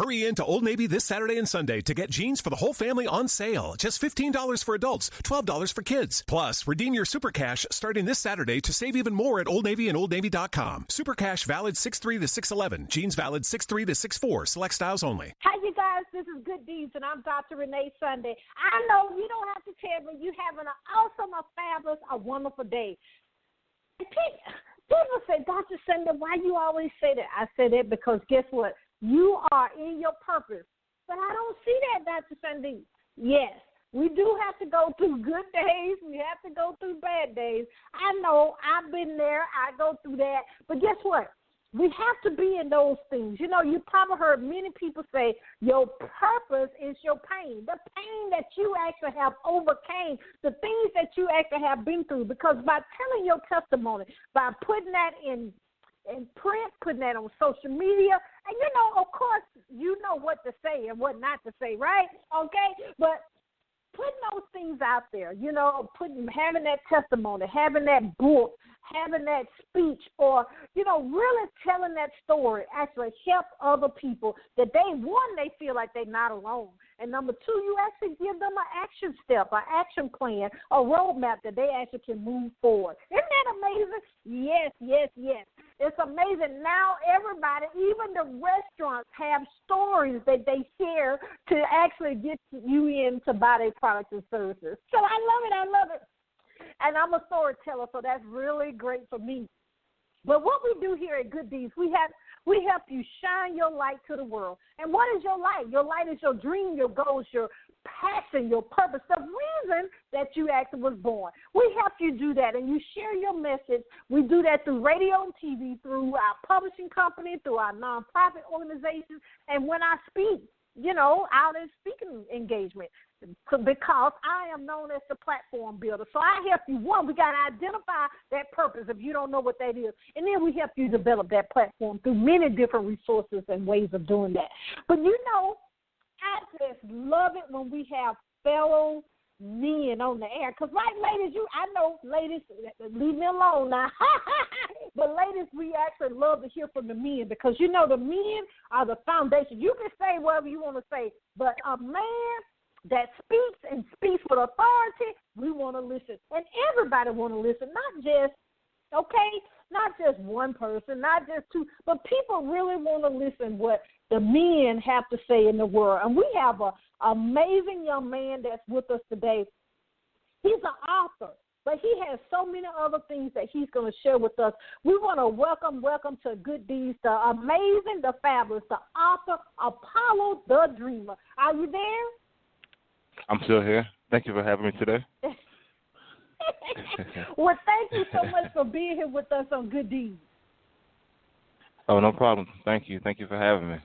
Hurry in to Old Navy this Saturday and Sunday to get jeans for the whole family on sale. Just $15 for adults, $12 for kids. Plus, redeem your Super Cash starting this Saturday to save even more at Old Navy and OldNavy.com. Super Cash valid 6/3 to 6/11. Jeans valid 6/3 to 6/4. Select styles only. Hi, you guys. This is Good Deeds, and I'm Dr. Renee Sunday. I know you don't have to tell me you're having an awesome, a fabulous, a wonderful day. People say, Dr. Sunday, why you always say that? I say that because guess what? You are in your purpose. But I don't see that, Dr. Sunday. Yes, we do have to go through good days. We have to go through bad days. I know. I've been there. I go through that. But guess what? We have to be in those things. You know, you probably heard many people say your purpose is your pain, the pain that you actually have overcame, the things that you actually have been through. Because by telling your testimony, by putting that in print, putting that on social media, and, you know, of course, you know what to say and what not to say, right? Okay? But putting those things out there, you know, having that testimony, having that book, having that speech, or, you know, really telling that story actually help other people that they feel like they're not alone. And number two, you actually give them an action step, an action plan, a roadmap that they actually can move forward. Isn't that amazing? Yes, yes, yes. It's amazing. Now everybody, even the restaurants, have stories that they share to actually get you in to buy their products and services. So I love it. I love it. And I'm a storyteller, so that's really great for me. But what we do here at Good Deeds, we help you shine your light to the world. And what is your light? Your light is your dream, your goals, your passion, your purpose, the reason that you actually was born. We help you do that, and you share your message. We do that through radio and TV, through our publishing company, through our nonprofit organizations, and when I speak, you know, out in speaking engagement, because I am known as the platform builder. So I help you. One, we got to identify that purpose if you don't know what that is. And then we help you develop that platform through many different resources and ways of doing that. But, you know, I just love it when we have fellow men on the air. Because, right, ladies, I know, ladies, leave me alone now. But, ladies, we actually love to hear from the men because, you know, the men are the foundation. You can say whatever you want to say, but a man that speaks and speaks with authority, we want to listen. And everybody want to listen, not just one person, not just two, but people really want to listen what the men have to say in the world. And we have an amazing young man that's with us today. He's an author, but he has so many other things that he's going to share with us. We want to welcome to Good Deeds, the amazing, the fabulous, the author, Apollo the Dreamer. Are you there? I'm still here. Thank you for having me today. Well, thank you so much for being here with us on Good Deeds. Oh, no problem. Thank you. Thank you for having me.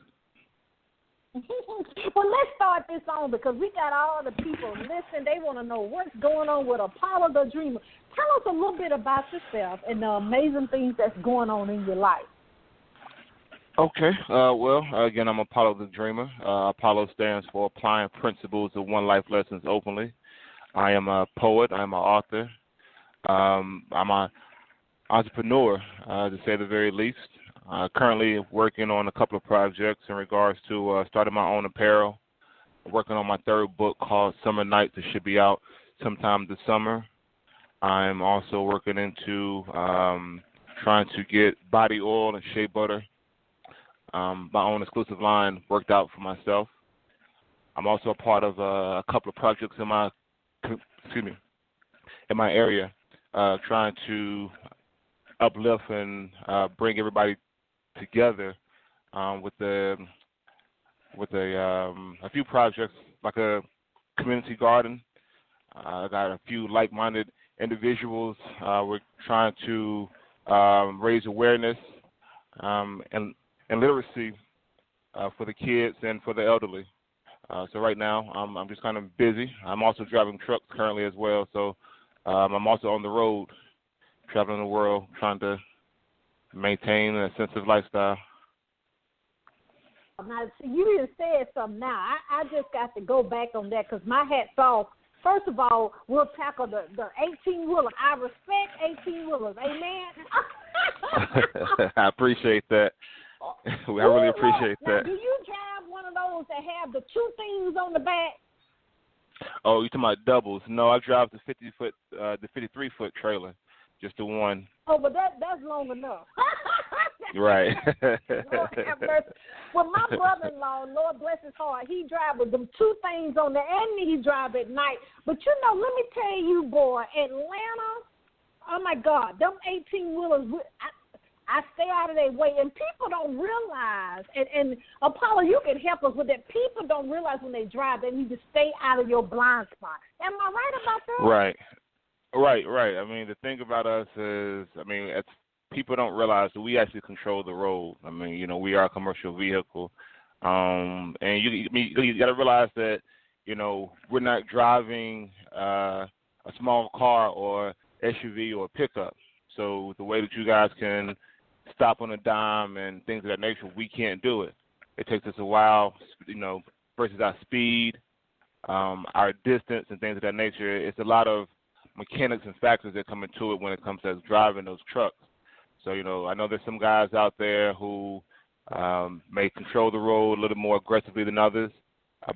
Well, let's start this on because we got all the people listening. They want to know what's going on with Apollo the Dreamer. Tell us a little bit about yourself and the amazing things that's going on in your life. Okay. Well, again, I'm Apollo the Dreamer. Apollo stands for Applying Principles of One Life Lessons Openly. I am a poet. I'm an author. I'm an entrepreneur, to say the very least. Currently working on a couple of projects in regards to starting my own apparel, working on my third book called Summer Nights. It should be out sometime this summer. I'm also working into trying to get body oil and shea butter, my own exclusive line worked out for myself. I'm also a part of a couple of projects in my area, trying to uplift and bring everybody together with a few projects like a community garden. I got a few like-minded individuals. We're trying to raise awareness and literacy for the kids and for the elderly. So right now I'm just kind of busy. I'm also driving trucks currently as well. So I'm also on the road, traveling the world, trying to maintain a sense of lifestyle. Now, you just said something now. I just got to go back on that because my hat's off. First of all, we'll tackle the 18-wheeler. I respect 18-wheelers. Amen? I appreciate that. I really appreciate that. Do you drive one of those that have the two things on the back? Oh, you talking about doubles? No, I drive the 53-foot trailer, just the one. Oh, but that's long enough. Right. Lord have mercy. Well, my brother-in-law, Lord bless his heart, he drives with them two things on there, and he drives at night. But, let me tell you, boy, Atlanta, oh, my God, them 18-wheelers, I stay out of their way, and people don't realize, and Apollo, you can help us with that. People don't realize when they drive they need to stay out of your blind spot. Am I right about that? Right. I mean, the thing about us is, people don't realize that we actually control the road. I mean, we are a commercial vehicle, and you got to realize that, we're not driving a small car or SUV or pickup. So the way that you guys can stop on a dime and things of that nature, we can't do it. It takes us a while, versus our speed, our distance, and things of that nature. It's a lot of mechanics and factors that come into it when it comes to driving those trucks. So, I know there's some guys out there who may control the road a little more aggressively than others.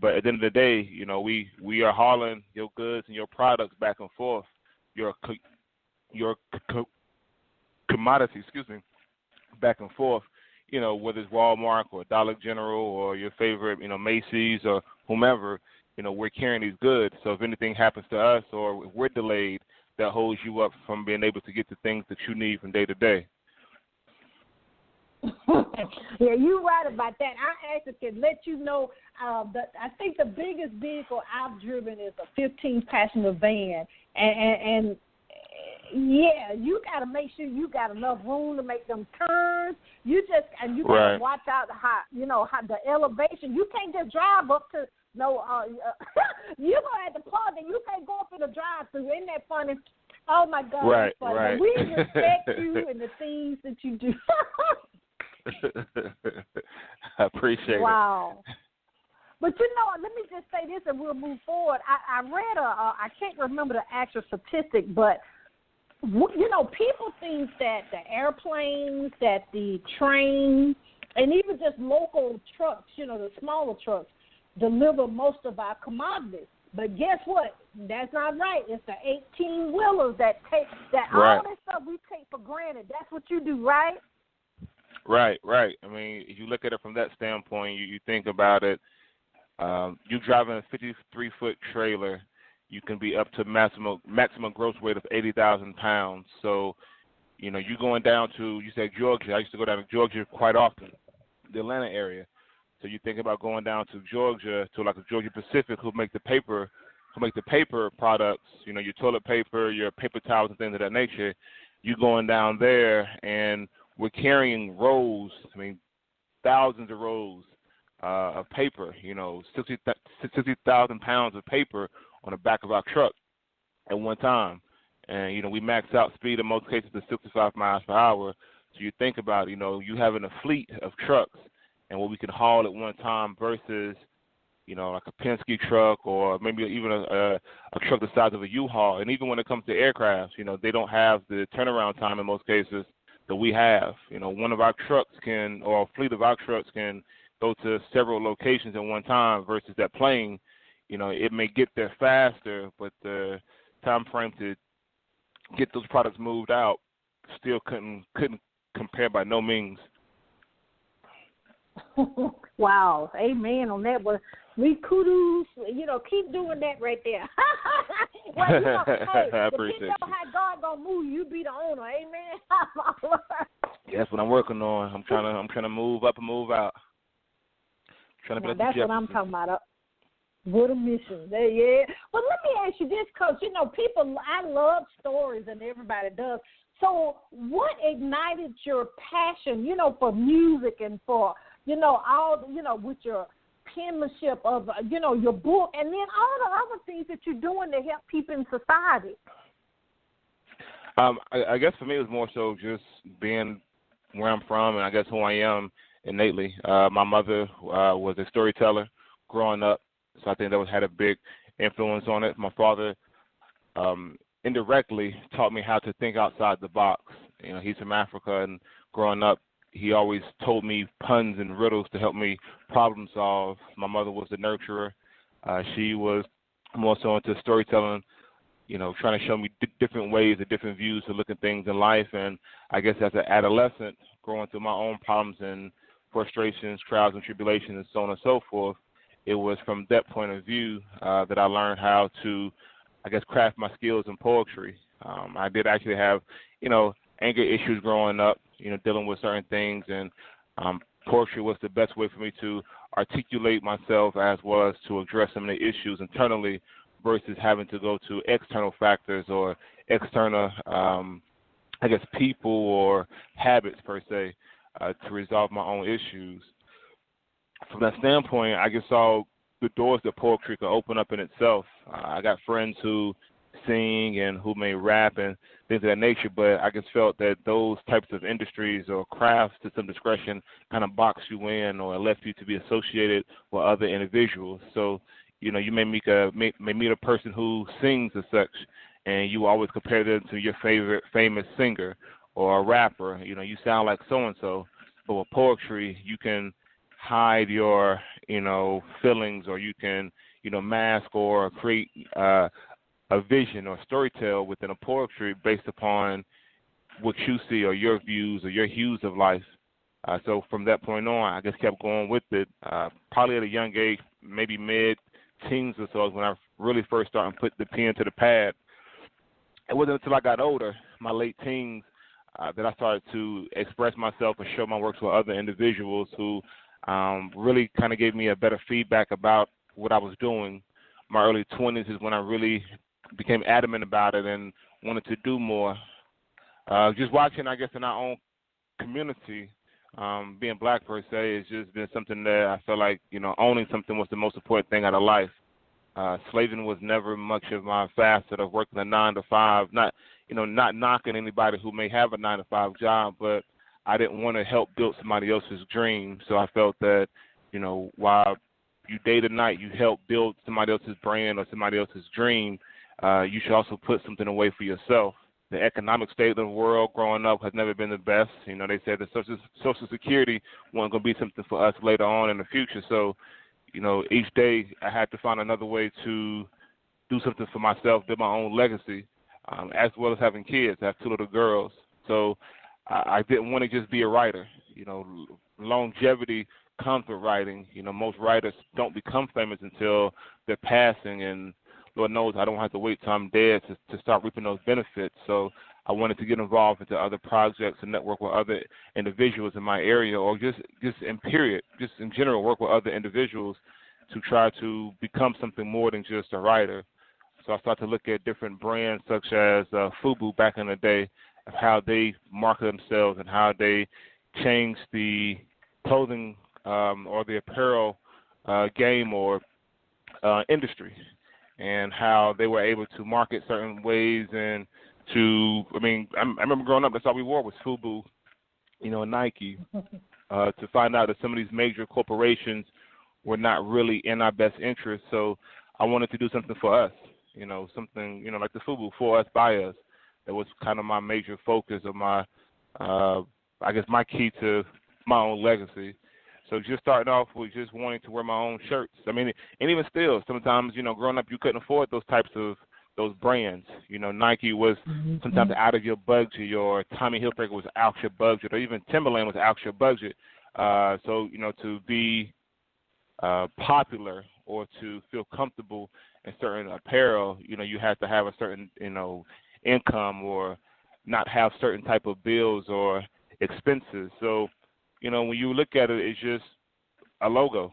But at the end of the day, we are hauling your goods and your products back and forth, your commodity, back and forth, whether it's Walmart or Dollar General or your favorite, Macy's or whomever, we're carrying these goods. So if anything happens to us or if we're delayed, that holds you up from being able to get the things that you need from day to day. Yeah, you're right about that. I actually can let you know that I think the biggest vehicle I've driven is a 15-passenger van, and yeah, you got to make sure you got enough room to make them turns. You got to watch out how the elevation. You can't just drive up to you're gonna have to pause and you can't go up in the drive-through. Isn't that funny? Oh my God, that's funny. Right. But we respect you and the things that you do. I appreciate it. Wow. But let me just say this and we'll move forward. I read I can't remember the actual statistic, but people think that the airplanes, that the trains, and even just local trucks, the smaller trucks, deliver most of our commodities. But guess what? That's not right. It's the 18-wheelers that all this stuff we take for granted. That's what you do, right? Right. I mean, if you look at it from that standpoint, you think about it, you driving a 53-foot trailer, you can be up to maximum gross weight of 80,000 pounds. So, you're going down to, you said Georgia. I used to go down to Georgia quite often, the Atlanta area. So you think about going down to Georgia, to like a Georgia Pacific, who make the paper products, your toilet paper, your paper towels and things of that nature. You going down there and we're carrying rolls, thousands of rolls of paper, 60,000 pounds of paper on the back of our truck at one time. And, we max out speed in most cases to 65 miles per hour. So you think about, you having a fleet of trucks and what we can haul at one time versus, like a Penske truck or maybe even a truck the size of a U-Haul. And even when it comes to aircraft, they don't have the turnaround time in most cases that we have. One of our trucks or a fleet of our trucks can go to several locations at one time versus that plane. It may get there faster, but the time frame to get those products moved out still couldn't compare by no means. Wow, amen on that. Well, we kudos, keep doing that right there. Well, hey, I appreciate it. How God gonna move you, be the owner, amen. That's what I'm working on. I'm trying to move up and move out. That's what I'm talking about. What a mission. Yeah. Well, let me ask you this, because, people, I love stories, and everybody does. So what ignited your passion, for music and for, all, with your penmanship of, your book, and then all the other things that you're doing to help people in society? I guess for me it was more so just being where I'm from and I guess who I am innately. My mother was a storyteller growing up, so I think that had a big influence on it. My father indirectly taught me how to think outside the box. He's from Africa, and growing up, he always told me puns and riddles to help me problem solve. My mother was the nurturer. She was more so into storytelling, trying to show me different ways and different views to look at things in life. And I guess as an adolescent, growing through my own problems and frustrations, trials and tribulations, and so on and so forth, it was from that point of view that I learned how to, I guess, craft my skills in poetry. I did actually have, anger issues growing up, dealing with certain things, and poetry was the best way for me to articulate myself as well as to address some of the issues internally versus having to go to external factors or external, people or habits per se to resolve my own issues. From that standpoint, I just saw the doors that poetry could open up in itself. I got friends who sing and who may rap and things of that nature, but I just felt that those types of industries or crafts, to some discretion, kind of box you in or left you to be associated with other individuals. So, you may meet a person who sings as such, and you always compare them to your favorite famous singer or a rapper. You sound like so-and-so, but with poetry, you can hide your, feelings, or you can, mask or create a vision or storytell within a poetry based upon what you see or your views or your hues of life. So from that point on, I just kept going with it. Probably at a young age, maybe mid-teens or so, is when I really first started putting the pen to the pad. It wasn't until I got older, my late teens, that I started to express myself and show my works with other individuals who really kind of gave me a better feedback about what I was doing. My early 20s is when I really became adamant about it and wanted to do more. Just watching, I guess, in our own community, being black per se, has just been something that I felt like, owning something was the most important thing out of life. Slaving was never much of my facet of working a 9 to 5, not knocking anybody who may have a 9 to 5 job, but I didn't want to help build somebody else's dream. So I felt that, while you day to night, you help build somebody else's brand or somebody else's dream, you should also put something away for yourself. The economic state of the world growing up has never been the best. They said that Social Security wasn't going to be something for us later on in the future. So, each day I had to find another way to do something for myself, build my own legacy, as well as having kids. I have 2 little girls. So I didn't want to just be a writer. Longevity comes with writing. Most writers don't become famous until they're passing, and Lord knows I don't have to wait till I'm dead to start reaping those benefits. So I wanted to get involved into other projects and network with other individuals in my area, or just in general, work with other individuals to try to become something more than just a writer. So I started to look at different brands such as FUBU back in the day, of how they market themselves and how they changed the clothing or the apparel game or industry, and how they were able to market certain ways and I remember growing up, that's all we wore was FUBU, Nike, to find out that some of these major corporations were not really in our best interest. So I wanted to do something for us, something, like the FUBU, for us, by us. That was kind of my major focus of my, my key to my own legacy. So just starting off with just wanting to wear my own shirts. And even still, sometimes, growing up, you couldn't afford those types of those brands. Nike was sometimes out of your budget, or Tommy Hilfiger was out your budget, or even Timberland was out your budget. So, to be popular or to feel comfortable in certain apparel, you have to have a certain, income or not have certain type of bills or expenses. So, when you look at it, it's just a logo.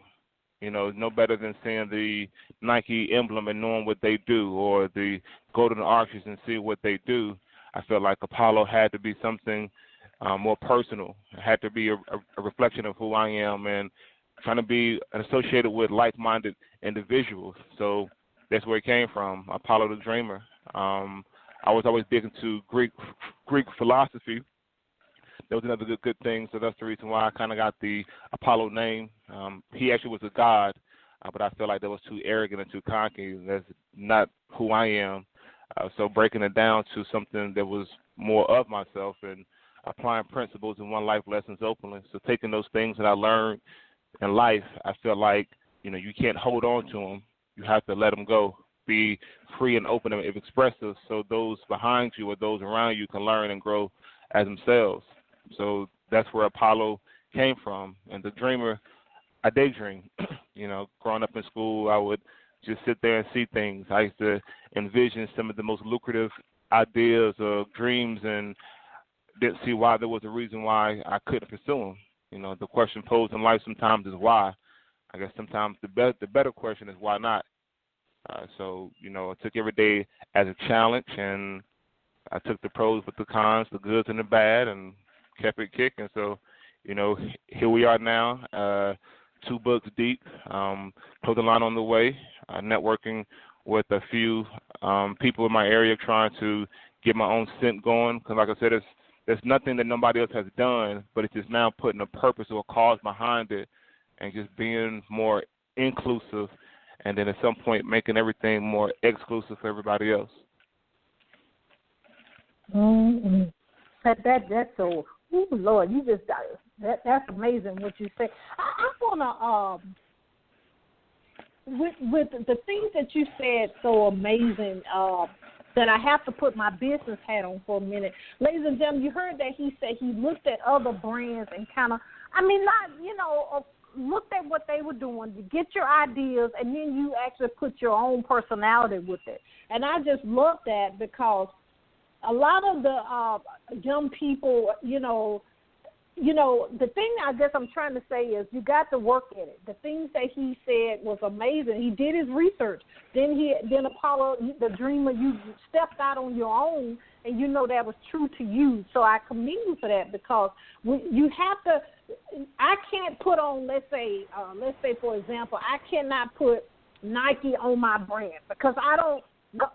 No better than seeing the Nike emblem and knowing what they do, or the Golden Arches and see what they do. I felt like Apollo had to be something more personal. It had to be a reflection of who I am, and trying to be associated with like-minded individuals. So that's where it came from, Apollo the Dreamer. I was always big into Greek philosophy. That was another good thing, so that's the reason why I kind of got the Apollo name. He actually was a god, but I felt like that was too arrogant and too cocky. That's not who I am. So breaking it down to something that was more of myself and applying principles and one life lessons openly. So taking those things that I learned in life, I feel like, you can't hold on to them. You have to let them go. Be free and open and expressive so those behind you or those around you can learn and grow as themselves. So that's where Apollo came from. And the dreamer, I daydream. Growing up in school, I would just sit there and see things. I used to envision some of the most lucrative ideas or dreams and didn't see why there was a reason why I couldn't pursue them. The question posed in life sometimes is why. I guess sometimes the better question is why not. So I took every day as a challenge, and I took the pros with the cons, the goods and the bad, and kept it kicking. So, here we are now, 2 books deep, clothing line on the way, networking with a few people in my area trying to get my own scent going. Because like I said, there's nothing that nobody else has done, but it's just now putting a purpose or a cause behind it and just being more inclusive, and then at some point making everything more exclusive for everybody else. Mm-hmm. That's so. Ooh, Lord, you just that's amazing what you say. I wanna with the things that you said so amazing. That I have to put my business hat on for a minute. Ladies and gentlemen, you heard that he said he looked at other brands and kind of, looked at what they were doing to get your ideas, and then you actually put your own personality with it. And I just love that because a lot of the young people, the thing I guess I'm trying to say is you got to work at it. The things that he said was amazing. He did his research. Then Apollo, the dreamer, you stepped out on your own, and that was true to you. So I commend you for that because you have to. I can't put on, let's say for example, I cannot put Nike on my brand because I don't.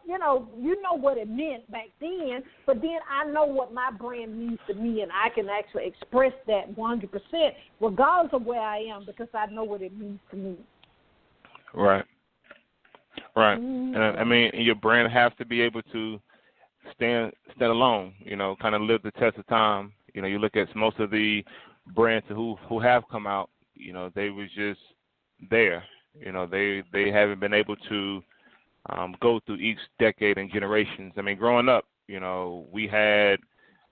You know what it meant back then, but then I know what my brand means to me, and I can actually express that 100% regardless of where I am because I know what it means to me. Right. Mm-hmm. And your brand has to be able to stand alone, kind of live the test of time. You look at most of the brands who have come out, they was just there. They haven't been able to go through each decade and generations. Growing up, we had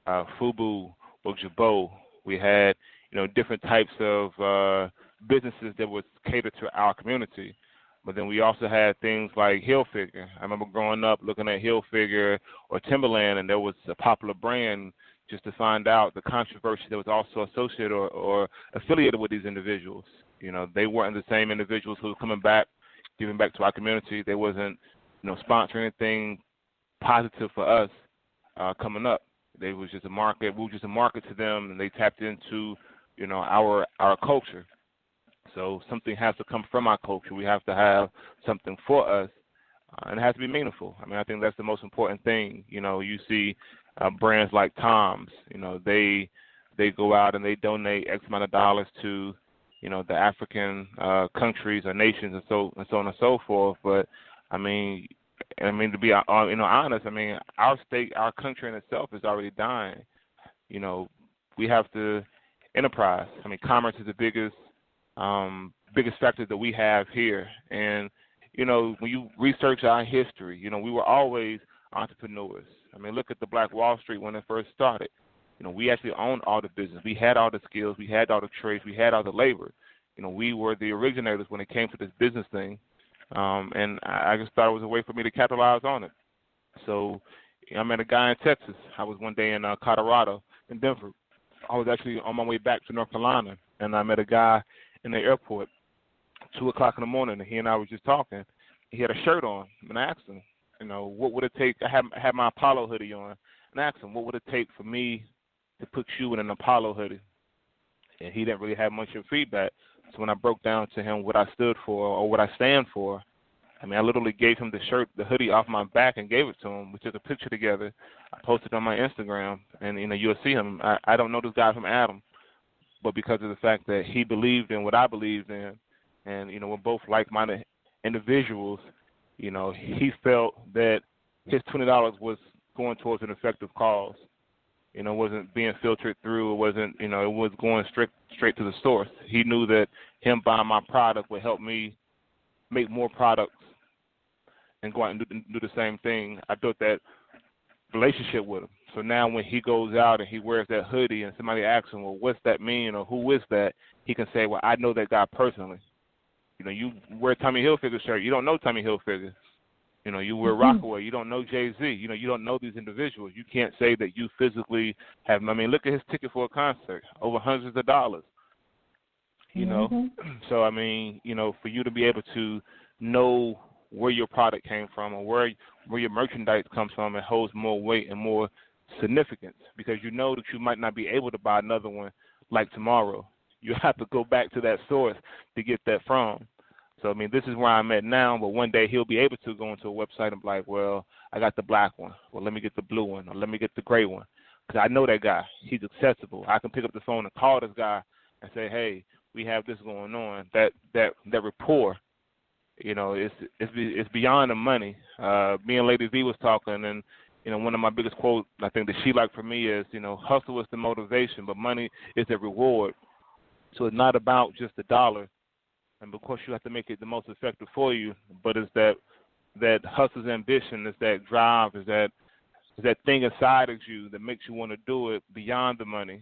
Fubu or Jabot. We had, different types of businesses that would cater to our community. But then we also had things like Hilfiger. I remember growing up looking at Hilfiger or Timberland, and there was a popular brand just to find out the controversy that was also associated or affiliated with these individuals. They weren't the same individuals who were coming back, giving back to our community. They wasn't, sponsoring anything positive for us coming up. They was just a market. We were just a market to them, and they tapped into, our culture. So something has to come from our culture. We have to have something for us, and it has to be meaningful. I think that's the most important thing. You see brands like Tom's. They go out and they donate X amount of dollars to, the African countries or nations and so on and so forth. But to be honest, our state, our country in itself is already dying. We have to enterprise. Commerce is the biggest factor that we have here. And when you research our history, we were always entrepreneurs. Look at the Black Wall Street when it first started. We actually owned all the business. We had all the skills. We had all the trades. We had all the labor. We were the originators when it came to this business thing. And I just thought it was a way for me to capitalize on it. So I met a guy in Texas. I was one day in Colorado, in Denver. I was actually on my way back to North Carolina, and I met a guy in the airport, 2 o'clock in the morning, and he and I were just talking. He had a shirt on, and I asked him, what would it take? I had my Apollo hoodie on, and I asked him, what would it take for me to put you in an Apollo hoodie? And he didn't really have much of feedback. So when I broke down to him what I stood for or what I stand for, I literally gave him the hoodie off my back and gave it to him. We took a picture together. I posted it on my Instagram, and you'll see him. I don't know this guy from Adam, but because of the fact that he believed in what I believed in, and we're both like-minded individuals, he felt that his $20 was going towards an effective cause. You know, it wasn't being filtered through. It wasn't, you know, it was going straight to the source. He knew that him buying my product would help me make more products and go out and do the same thing. I built that relationship with him. So now when he goes out and he wears that hoodie and somebody asks him, well, what's that mean or who is that, he can say, well, I know that guy personally. You know, you wear Tommy Hilfiger shirt, you don't know Tommy Hilfiger. You know, you wear Rockaway, you don't know Jay-Z. You know, you don't know these individuals. You can't say that you physically have, I mean, look at his ticket for a concert, over hundreds of dollars. You know, so, I mean, you know, for you to be able to know where your product came from or where your merchandise comes from, it holds more weight and more significance because you know that you might not be able to buy another one like tomorrow. You have to go back to that source to get that from. So, I mean, this is where I'm at now, but one day he'll be able to go into a website and be like, well, I got the black one. Well, let me get the blue one or let me get the gray one because I know that guy. He's accessible. I can pick up the phone and call this guy and say, hey, we have this going on. That rapport, you know, it's beyond the money. Me and Lady V was talking, and, you know, one of my biggest quotes I think that she liked for me is, you know, hustle is the motivation, but money is the reward. So it's not about just the dollar. And of course, you have to make it the most effective for you. But it's that hustle's ambition, is that drive, is that thing inside of you that makes you want to do it beyond the money.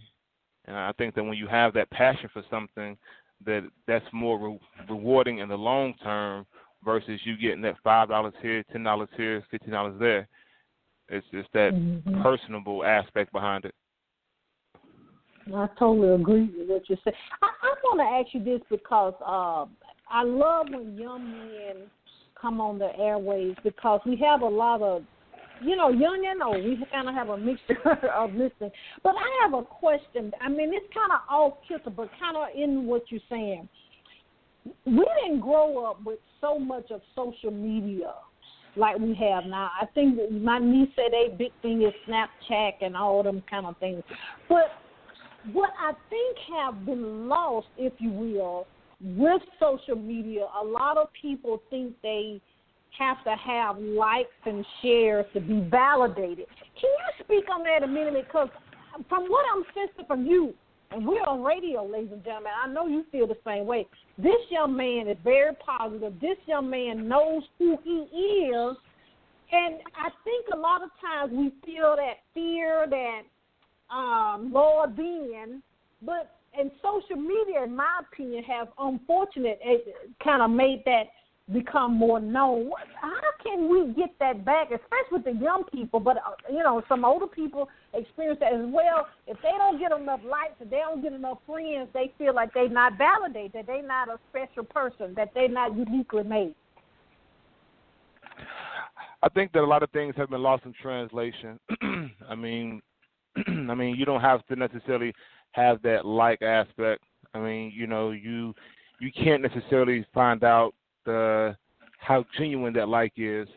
And I think that when you have that passion for something, that's more rewarding in the long term versus you getting that $5 here, $10 here, $15 there. It's just that personable aspect behind it. I totally agree with what you said. I want to ask you this because I love when young men come on the airwaves because we have a lot of, you know, young and old. We kind of have a mixture of listening. But I have a question. I mean, it's kind of off kilter, but kind of in what you're saying. We didn't grow up with so much of social media like we have now. I think that my niece said a big thing is Snapchat and all them kind of things. But what I think have been lost, if you will, with social media, a lot of people think they have to have likes and shares to be validated. Can you speak on that a minute? Because from what I'm sensing from you, and we're on radio, ladies and gentlemen, I know you feel the same way. This young man is very positive. This young man knows who he is. And I think a lot of times we feel that fear, that Lord being, but in social media, in my opinion, have kind of made that become more known. How can we get that back, especially with the young people, but, you know, some older people experience that as well. If they don't get enough likes, if they don't get enough friends, they feel like they're not validated, that they're not a special person, that they're not uniquely made. I think that a lot of things have been lost in translation. I mean, you don't have to necessarily have that like aspect. I mean, you know, you can't necessarily find out how genuine that like is.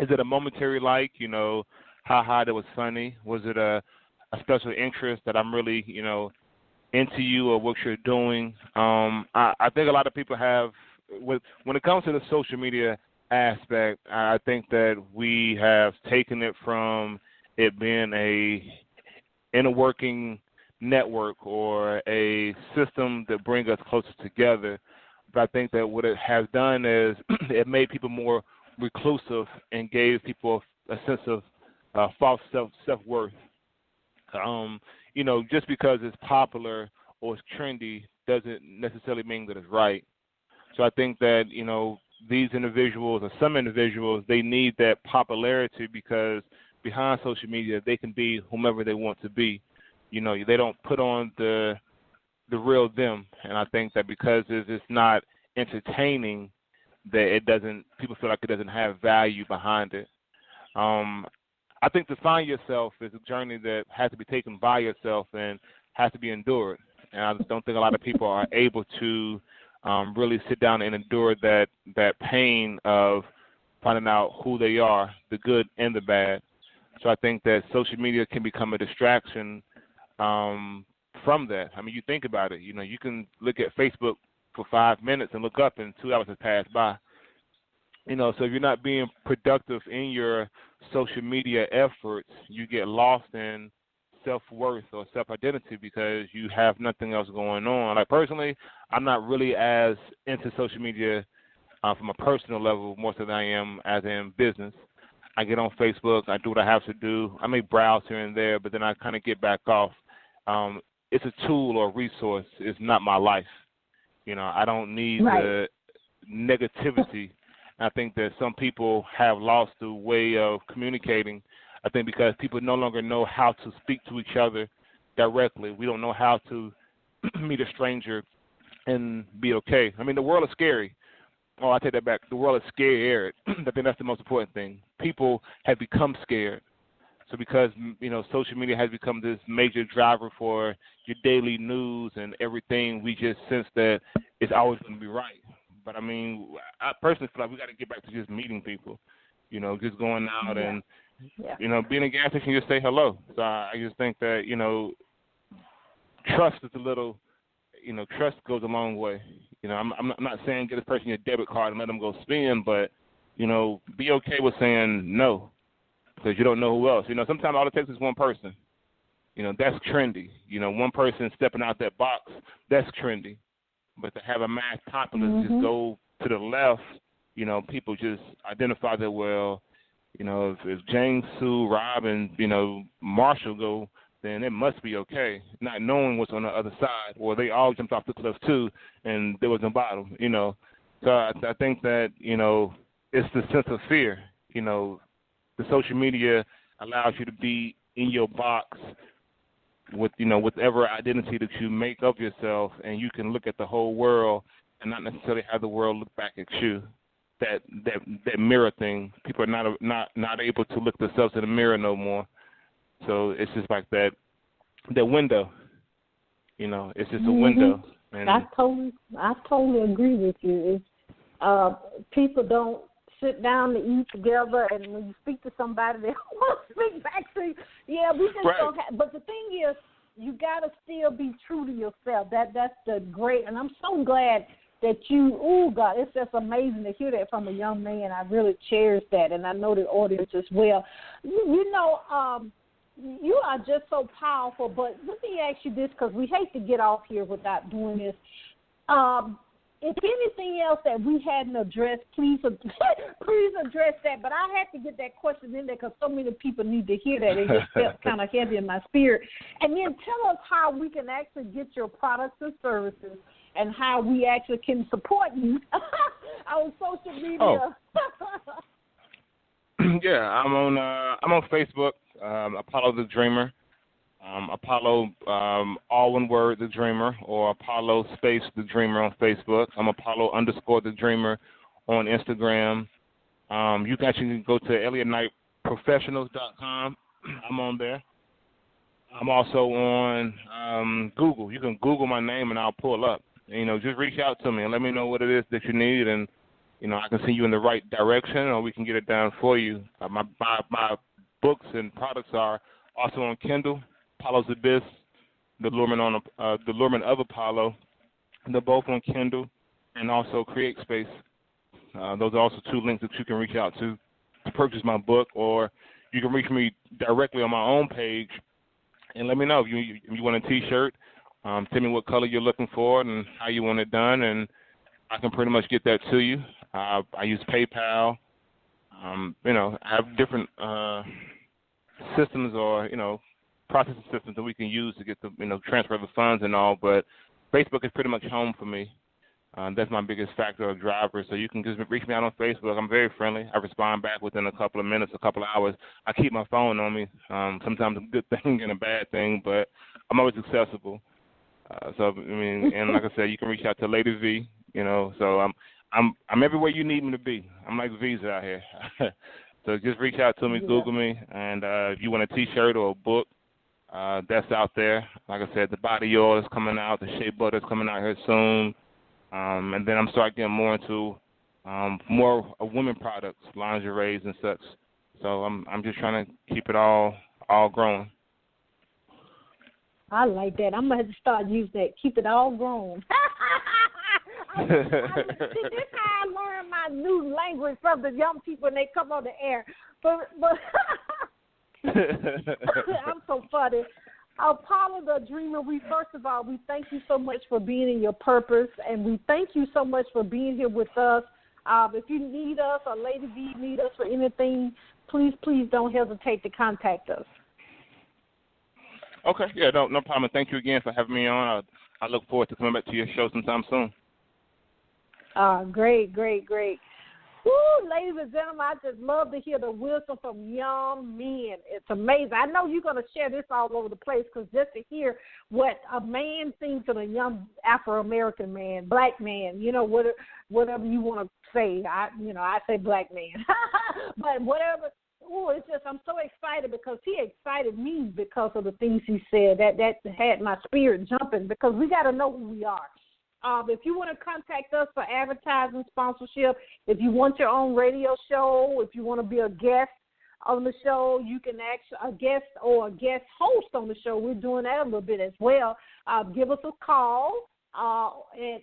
Is it a momentary like, you know, haha, that was funny? Was it a special interest that I'm really, you know, into you or what you're doing? I think a lot of people have, when it comes to the social media aspect, I think that we have taken it from it being a inner working network or a system that brings us closer together. But I think that what it has done is it made people more reclusive and gave people a sense of false self-worth. You know, just because it's popular or it's trendy doesn't necessarily mean that it's right. So I think that, you know, these individuals or some individuals, they need that popularity because behind social media, they can be whomever they want to be. You know, they don't put on the real them. And I think that because it's not entertaining, that people feel like it doesn't have value behind it. I think to find yourself is a journey that has to be taken by yourself and has to be endured. And I just don't think a lot of people are able to really sit down and endure that pain of finding out who they are, the good and the bad. So I think that social media can become a distraction from that. I mean, you think about it. You know, you can look at Facebook for 5 minutes and look up and 2 hours has passed by. You know, so if you're not being productive in your social media efforts, you get lost in self-worth or self-identity because you have nothing else going on. Like, personally, I'm not really as into social media from a personal level more so than I am as in business. I get on Facebook, I do what I have to do. I may browse here and there, but then I kind of get back off. It's a tool or a resource. It's not my life. You know, I don't need the negativity. I think that some people have lost the way of communicating. I think because people no longer know how to speak to each other directly. We don't know how to meet a stranger and be okay. I mean, the world is scary. Oh, I take that back. The world is scared. I think that's the most important thing. People have become scared. So because, you know, social media has become this major driver for your daily news and everything, we just sense that it's always going to be right. But, I mean, I personally feel like we got to get back to just meeting people, you know, just going out and, you know, being in a gas station, just say hello. So I just think that, you know, trust is a little, you know, trust goes a long way. You know, I'm not saying get this person your debit card and let them go spend, but, you know, be okay with saying no because you don't know who else. You know, sometimes all it takes is one person. You know, that's trendy. You know, one person stepping out that box, that's trendy. But to have a mass populace just go to the left, you know, people just identify that, well, you know, if James, Sue, Rob, and, you know, Marshall go, then it must be okay, not knowing what's on the other side. Or they all jumped off the cliff, too, and there was no bottom, you know. So I think that, you know, it's the sense of fear. You know, the social media allows you to be in your box with, you know, whatever identity that you make of yourself, and you can look at the whole world and not necessarily have the world look back at you. That mirror thing, people are not able to look themselves in the mirror no more. So it's just like that window, you know. It's just a window. And I totally agree with you. It's, people don't sit down to eat together, and when you speak to somebody, they don't want to speak back to you. Yeah, we just don't have. But the thing is, you got to still be true to yourself. That's the great, and I'm so glad that you, oh, God, it's just amazing to hear that from a young man. I really cherish that, and I know the audience as well. You know, you are just so powerful, but let me ask you this, because we hate to get off here without doing this. If anything else that we hadn't addressed, please address that. But I had to get that question in there because so many people need to hear that. It just felt kind of heavy in my spirit. And then tell us how we can actually get your products and services and how we actually can support you on social media. Oh. Yeah, I'm on Facebook, Apollo the Dreamer. Apollo, all one word, the Dreamer, or Apollo space the Dreamer on Facebook. I'm Apollo _ the Dreamer on Instagram. You can actually go to ElliotKnightProfessionals.com. I'm on there. I'm also on Google. You can Google my name and I'll pull up. You know, just reach out to me and let me know what it is that you need, and you know, I can send you in the right direction, or we can get it down for you. My books and products are also on Kindle. Apollo's Abyss, The Allurement of Apollo. They're both on Kindle, and also Create Space. Those are also two links that you can reach out to purchase my book, or you can reach me directly on my own page and let me know if you want a T-shirt. Tell me what color you're looking for and how you want it done, and I can pretty much get that to you. I use PayPal. You know, I have different systems or, you know, processing systems that we can use to get the, you know, transfer the funds and all, but Facebook is pretty much home for me. That's my biggest factor or driver. So you can just reach me out on Facebook. I'm very friendly. I respond back within a couple of minutes, a couple of hours. I keep my phone on me. Sometimes a good thing and a bad thing, but I'm always accessible. So I mean, and like I said, you can reach out to Lady V. You know, so I'm everywhere you need me to be. I'm like Visa out here. So just reach out to me, Google me, and if you want a T-shirt or a book, that's out there. Like I said, the body oil is coming out, the shea butter is coming out here soon, and then I'm starting getting more into more women products, lingeries and such. So I'm just trying to keep it all growing. I like that. I'm gonna have to start using that. Keep it all grown. See, this is how I learn my new language from the young people when they come on the air. But I'm so funny. Paula the Dreamer, first of all, we thank you so much for being in your purpose, and we thank you so much for being here with us. If you need us or Lady V need us for anything, please don't hesitate to contact us. Okay, yeah, no problem. Thank you again for having me on. I look forward to coming back to your show sometime soon. Great. Woo, ladies and gentlemen, I just love to hear the wisdom from young men. It's amazing. I know you're going to share this all over the place, because just to hear what a man thinks of a young Afro-American man, black man, whatever you want to say. I say black man. But whatever. Oh, it's just, I'm so excited because he excited me because of the things he said. That had my spirit jumping, because we got to know who we are. If you want to contact us for advertising, sponsorship, if you want your own radio show, if you want to be a guest on the show, you can a guest or a guest host on the show. We're doing that a little bit as well. Give us a call at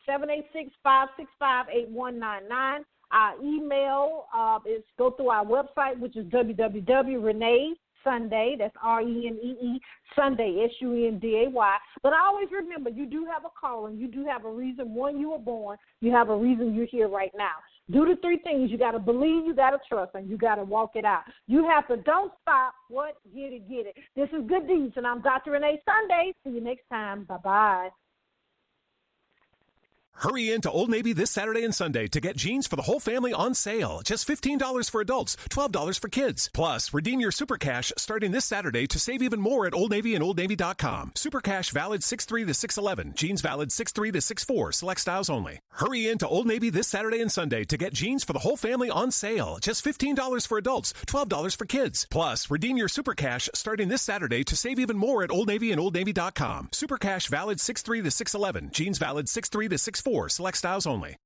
786-565-8199. Our email is go through our website, which is www.ReneeSunday, that's RENEE, Sunday, SUNDAY. But I always remember, you do have a calling, you do have a reason. One, you were born, you have a reason you're here right now. Do the three things. You got to believe, you got to trust, and you got to walk it out. You have to don't stop, get it. This is Good Deeds, and I'm Dr. Renee Sunday. See you next time. Bye-bye. Hurry in to Old Navy this Saturday and Sunday to get jeans for the whole family on sale. Just $15 for adults, $12 for kids. Plus, redeem your Super Cash starting this Saturday to save even more at Old Navy and OldNavy.com. Super Cash valid 6/3 to 6/11. Jeans valid 6/3 to 6/4. Select styles only. Hurry in to Old Navy this Saturday and Sunday to get jeans for the whole family on sale. Just $15 for adults, $12 for kids. Plus, redeem your Super Cash starting this Saturday to save even more at Old Navy and OldNavy.com. Super Cash valid 6/3 to 6/11. Jeans valid 6/3 to 6/4. Select styles only.